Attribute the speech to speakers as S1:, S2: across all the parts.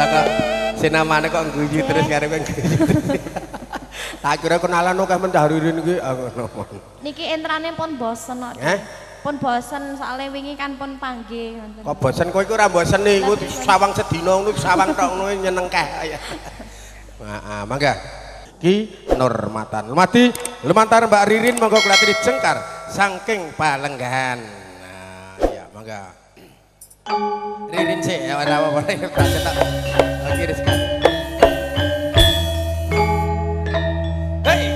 S1: Lah kok senamane kok guyu terus karo kowe guyu. Tak kira kenalan kok men Haririn iki ngono.
S2: Niki entrane pun bosen kok. Pun bosen soalnya wingi kan pun panggih ngoten.
S1: Kok bosen kowe iku ora bosen niku sawang sedina ngono sawang tok ngono nyenengkeh. Heeh, mangga. Ki Nurmatan. Lumantar Mbak Ririn monggo kula aturi jengkar saking Palenggahan. Nah, ya mangga. Ririn sih ya ora apa-apa tak. Lagi rezeki. Hei.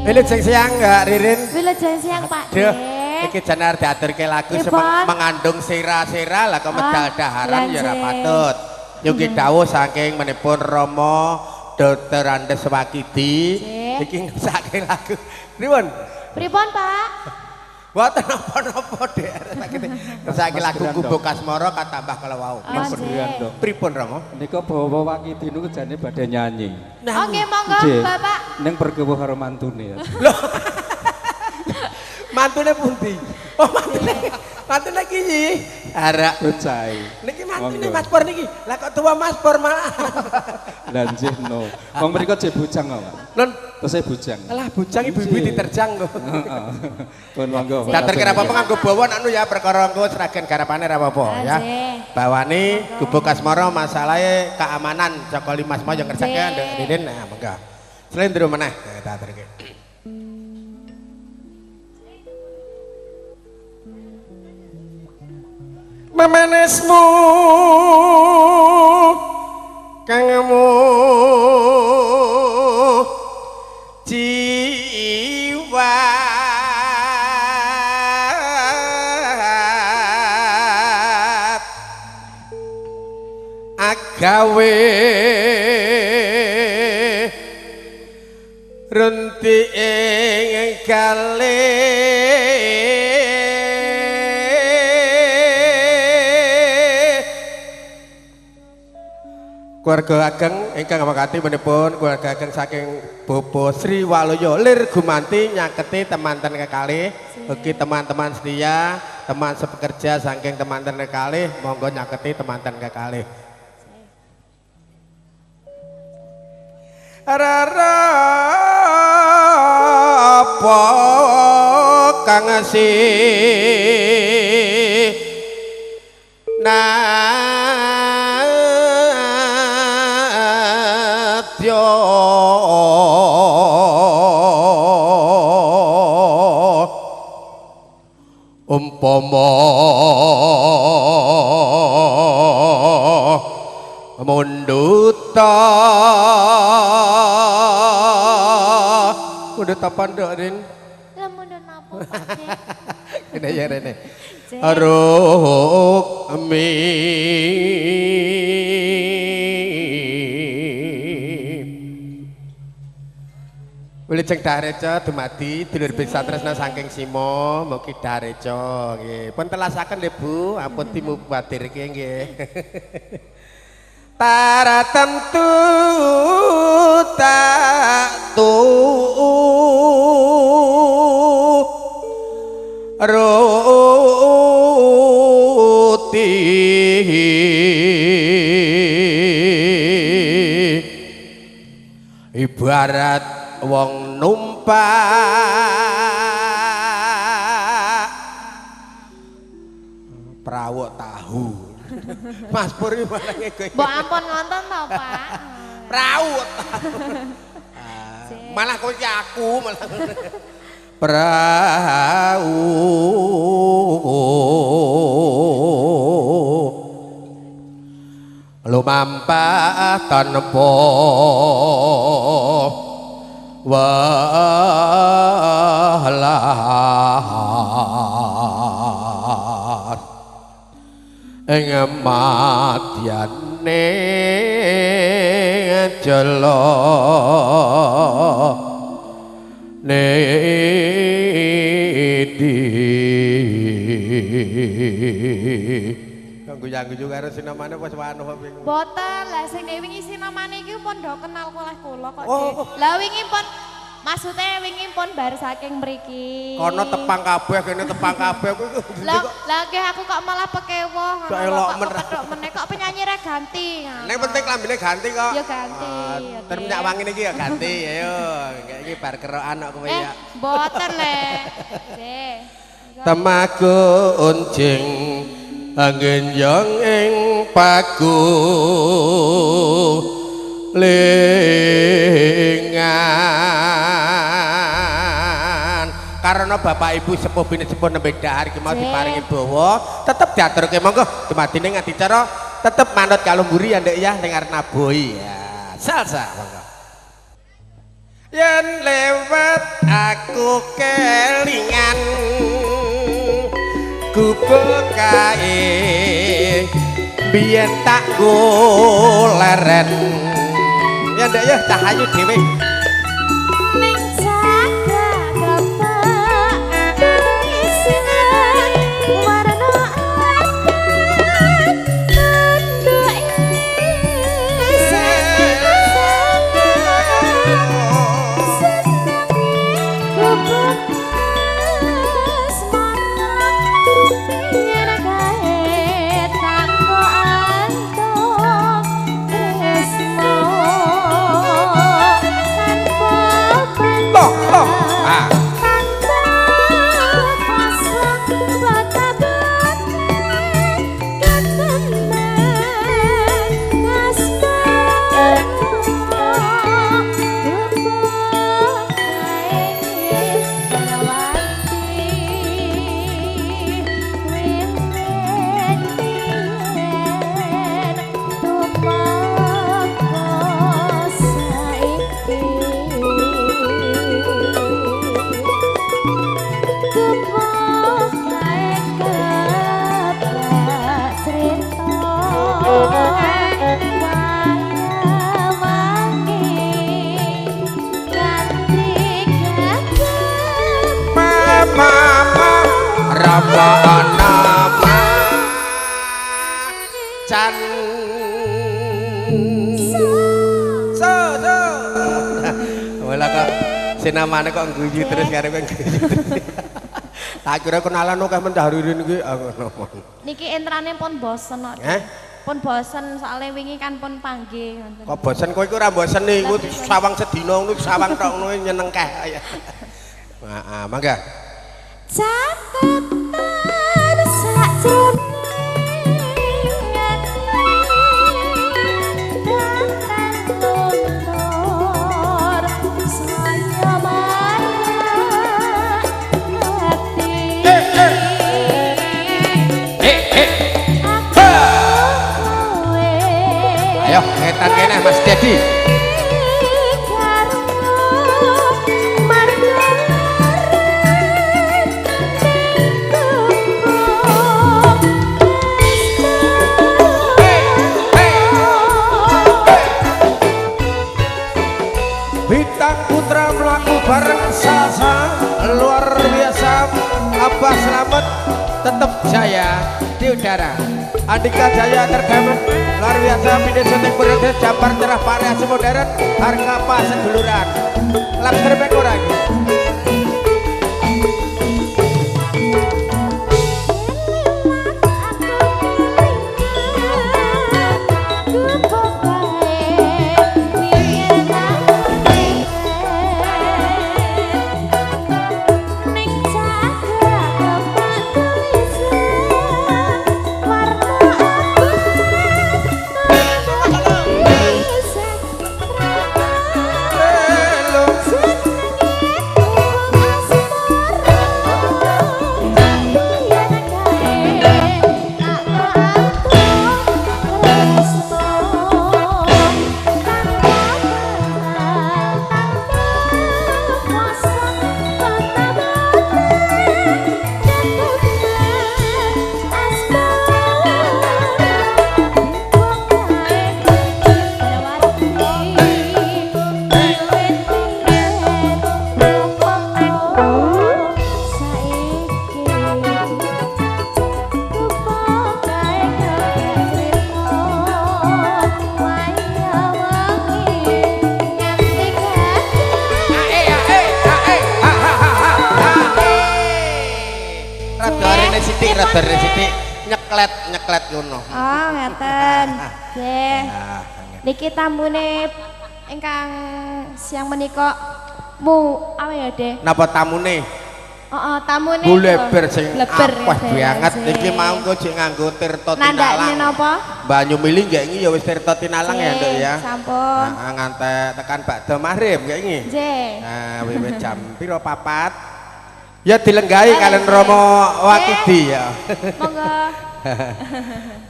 S1: Wilujeng siang Mbak Ririn.
S2: Wilujeng siang Pak
S1: Duh, iki jan arep diaturke lagu mengandung sira-sira lah kok medal daharan ya ora patut. Nyugi dawuh saking menipun Rama Dr. Andes Wakidi iki ngesake lagu. Pripun?
S2: Pripun Pak?
S1: Mboten napa-napa Dek. Ngesake lagu Gubuk Kasmara katambah kalau wau. Pripun Rama?
S3: Nika bawa Wakidi niku jane badhe nyanyi.
S2: Oke monggo Bapak.
S3: Ning berkewuh karo mantune ya.
S1: Loh. Mantune pundi? Oh mantune iki arak
S3: bocai.
S1: Niki mantune Mas Pur niki. Lah kok tua Mas Pur malah.
S3: Lah nggih no. Wong mriko jek bujang kok.
S1: Lon,
S3: tesih bujang.
S1: Lah bujang ibu-ibu diterjang kok.
S3: Heeh. Pun monggo.
S1: Dater kira apa nganggo bawon anu ya perkara engko seragen garapane ra apa-apa ya. Bawane Gubuk Kasmara masalahe keamanan Joko Limas Moyo ngersake Nduk Ririn nah monggo. Slendro meneh daterke. Memanesmu kangmu jiwa agawe renti ing kalih keluarga ageng ingkang makati menipun keluarga ageng saking Bobo Sri Waluyo lir gumanti nyaketi teman-teman kekalih bagi teman-teman setia teman sepekerja saking teman-teman kekalih monggo nyaketi teman-teman kekalih rara apa kang si umpama munduta mundut apa ndak Rin?
S2: Lah mundut napa Pak?
S1: Kene ya rene. Arumi Wilujeng Dareca dumadi dulur bisa tresna saking Simo mugi Dareca nggih. Pun telasaken nggih Bu, ampun dimubadirke nggih. Para tentu tak ruti ibarat wong numpak prawok tahu. Mas Pur iki barang kowe.
S2: Mbok ampun ngonten to, Pak.
S1: Prawok. Malah kowe iki aku malah. Prau lumampah tanpa walah ing madyane jala nedi guyang-guyu karo sinomane wis wanuh bingung.
S2: Boten, lah sing wingi sinomane iki pun do kenal oleh kula kok.
S1: Oh.
S2: Lah wingi pun maksudnya wingi pun bar saking mriki.
S1: Kono tepang kabeh kene tepang kabeh kuwi.
S2: Lah nggih aku kok malah pekewoh ngono.
S1: Kok elok men.
S2: Kok meneh kok penyanyi re ganti.
S1: Nek penting klambine ganti kok.
S2: Ya ganti.
S1: Terus minyak wangi niki ya ganti. Ayo, iki bar kerokan kok kowe ya.
S2: Boten le. Nggih.
S1: Temago unjing angin yang ing paku lingan karena bapak ibu sepuh bini sepuh nembe dahar iki mau diparingi bawa tetep diaturke monggo dumadine ngati cara tetep manut kalumburi ya ndek ya ning arep nabohi ya salsa monggo yen lewat aku kelingan gubuk kae biyen tak goleren ya ndak ya cahayu dhewe
S2: ning jaga gapak isian warna awan tunduk
S1: nama can so wala kok sinamane kok guyu terus karo kowe guyu tak kira kenalan kok men Haririn iki ngono
S2: niki entrane pun bosen kok pun bosen soalnya wingi kan pun panggih
S1: kok bosen kowe iku ora bosen iku sawang sedina ngono sawang tok ngono nyenengke heeh mangga
S2: catetan sakjroning
S1: ayo ngetan kene Mas Dedi Bintang Putra melaku bareng salsa luar biasa Abah Slamet tetap jaya di udara Andika Jaya tergamen luar biasa video syuting berada Jabar cerah variasi modern harga pas seduluran langsir bekorang rada sithik nyeklet ngono.
S2: Oh, ngeten. Nggih.
S1: Nah,
S2: Niki tamune ingkang siang menika apa ya, Dek?
S1: napa tamune?
S2: Tamune
S1: Bu leber sing
S2: leber
S1: apeh banget. Iki mau engko jek nganggo Tirta Tinalang.
S2: Nandakne napa?
S1: Banyu Mili nggih iki ya wis Tirta Tinalang ya, Nduk ya.
S2: Sampun.
S1: Nah, ngantek tekan bakda maghrib nggih iki.
S2: Nggih.
S1: Nah, wiwit jam pira 4? Ya dilenggahi kalian Romo Wakidi ya.
S2: Monggo.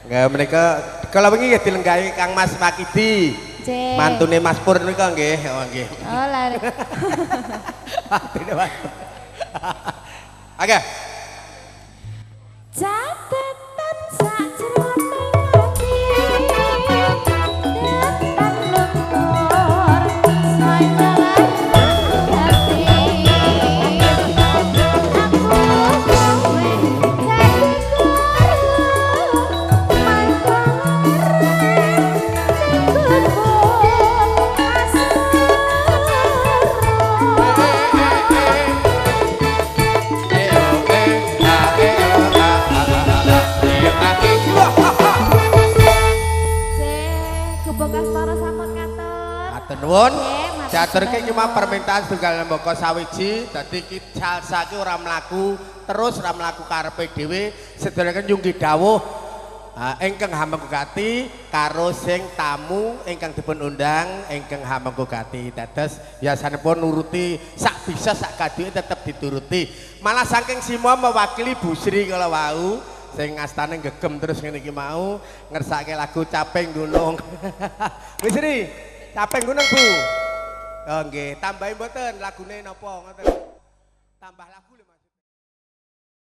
S1: Nggih menika kala wingi nggih dilenggahi Kang Mas Wakidi.
S2: Nggih.
S1: Mantune Mas Pur nika nggih. Oh nggih.
S2: Oh, lare.
S1: Mantune Mas. Oke.
S2: Catetan sajroning ati datang luntur sayalah ati aku kowe dadi guru mangkon
S1: nuwun.
S2: Nggih,
S1: Diaturke iki mah permintaan setunggal mbaka sawiji dadi iki salsa ki ora mlaku terus ora mlaku karepe dhewe sedhereke nyunggi dawuh ingkang hamengkugati karo sing tamu ingkang dipun undang ingkang hamengkugati dados biasanipun nuruti sak bisa sak kaduke tetep dituruti malah saking semua mewakili Bu Sri kala wau sing astane gegem terus ngene iki mau ngersake lagu Caping Gunung. Bu Sri Caping Gunung Bu. Oh nggih, tambahi mboten lagune napa ngoten. Tambah lagu lho.